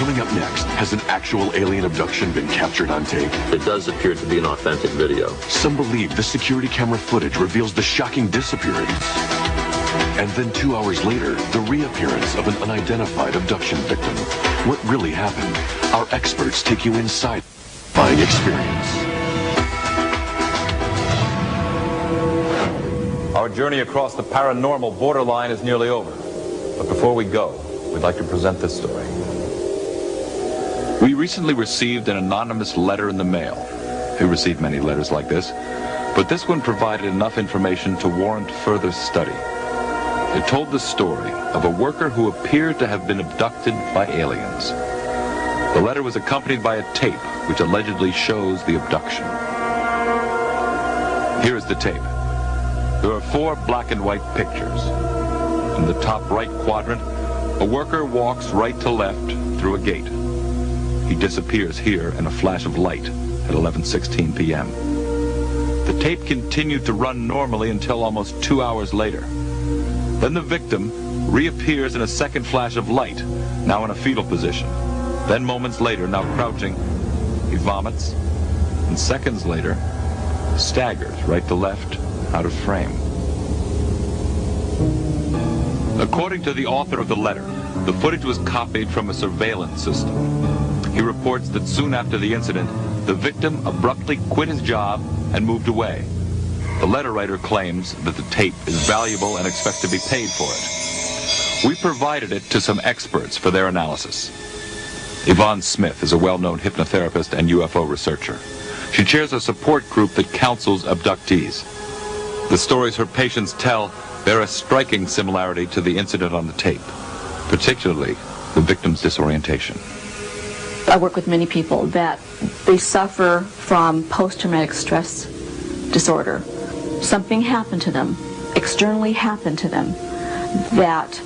Coming up next, has an actual alien abduction been captured on tape? It does appear to be an authentic video. Some believe the security camera footage reveals the shocking disappearance. And then 2 hours later, the reappearance of an unidentified abduction victim. What really happened? Our experts take you inside by experience. Our journey across the paranormal borderline is nearly over. But before we go, we'd like to present this story. We recently received an anonymous letter in the mail. We received many letters like this, but this one provided enough information to warrant further study. It told the story of a worker who appeared to have been abducted by aliens. The letter was accompanied by a tape which allegedly shows the abduction. Here is the tape. There are 4 black and white pictures. In the top right quadrant, a worker walks right to left through a gate. He disappears here in a flash of light at 11:16 p.m. The tape continued to run normally until almost 2 hours later. Then the victim reappears in a second flash of light, now in a fetal position. Then moments later, now crouching, he vomits, and seconds later, staggers right to left, out of frame. According to the author of the letter, the footage was copied from a surveillance system. He reports that soon after the incident, the victim abruptly quit his job and moved away. The letter writer claims that the tape is valuable and expects to be paid for it. We provided it to some experts for their analysis. Yvonne Smith is a well-known hypnotherapist and UFO researcher. She chairs a support group that counsels abductees. The stories her patients tell bear a striking similarity to the incident on the tape, particularly the victim's disorientation. I work with many people that they suffer from post-traumatic stress disorder. Something happened to them, externally happened to them, that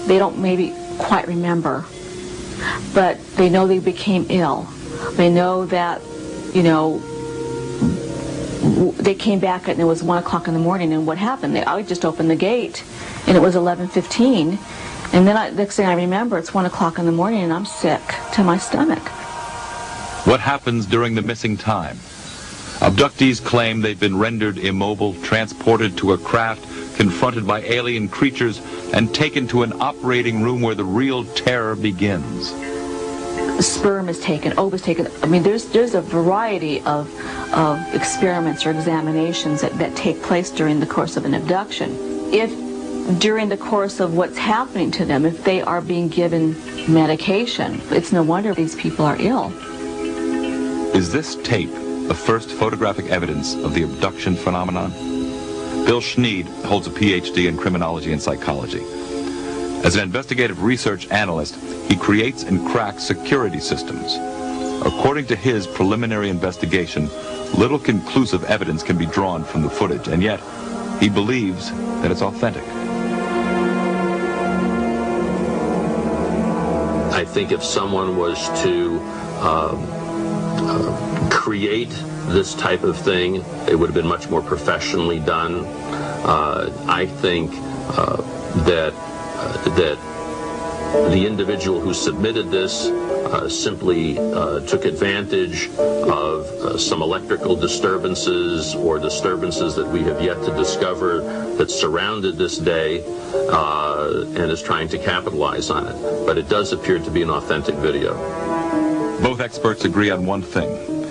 they don't maybe quite remember, but they know they became ill. They know that, you know, they came back and it was 1 o'clock in the morning, and what happened? I just opened the gate and it was 11:15, and then next thing I remember, it's 1 o'clock in the morning and I'm sick to my stomach. What happens during the missing time? Abductees claim they've been rendered immobile, transported to a craft, confronted by alien creatures, and taken to an operating room where the real terror begins. Sperm is taken, ova is taken. I mean, there's a variety of experiments or examinations that take place during the course of an abduction. If during the course of what's happening to them, if they are being given medication, it's no wonder these people are ill. Is this tape the first photographic evidence of the abduction phenomenon? Bill Schneed holds a PhD in criminology and psychology. As an investigative research analyst, he creates and cracks security systems. According to his preliminary investigation, little conclusive evidence can be drawn from the footage, and yet he believes that it's authentic. I think if someone was to create this type of thing, it would have been much more professionally done. I think that the individual who submitted this simply took advantage of some electrical disturbances or disturbances that we have yet to discover that surrounded this day and is trying to capitalize on it. But it does appear to be an authentic video. Both experts agree on one thing.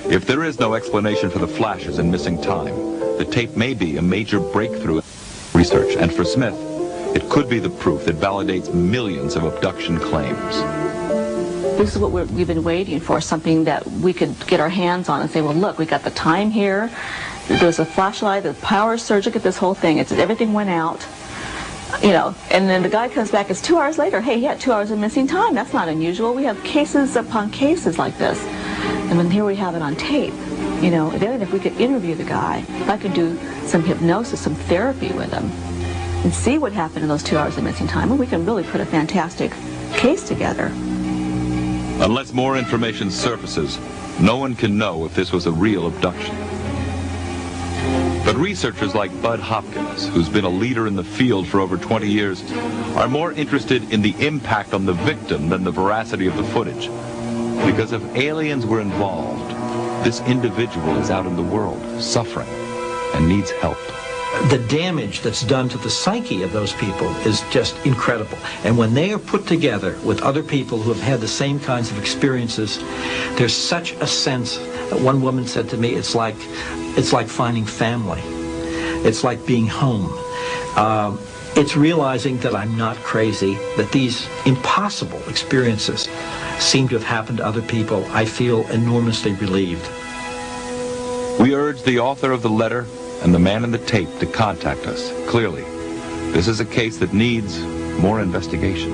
If there is no explanation for the flashes and missing time, the tape may be a major breakthrough in research, and for Smith, it could be the proof that validates millions of abduction claims. This is what we've been waiting for, something that we could get our hands on and say, well, look, we got the time here, there's a flashlight, the power surge, look at this whole thing. It's everything went out, you know, and then the guy comes back, it's 2 hours later, hey, he had 2 hours of missing time. That's not unusual. We have cases upon cases like this. And then here we have it on tape. You know, then if we could interview the guy, if I could do some hypnosis, some therapy with him, and see what happened in those 2 hours of missing time, and we can really put a fantastic case together. Unless more information surfaces, no one can know if this was a real abduction. But researchers like Bud Hopkins, who's been a leader in the field for over 20 years, are more interested in the impact on the victim than the veracity of the footage. Because if aliens were involved, this individual is out in the world, suffering, and needs help. The damage that's done to the psyche of those people is just incredible. And when they are put together with other people who have had the same kinds of experiences, there's such a sense. One woman said to me, it's like finding family. It's like being home. It's realizing that I'm not crazy, that these impossible experiences seem to have happened to other people. I feel enormously relieved. We urge the author of the letter and the man in the tape to contact us. Clearly, this is a case that needs more investigation.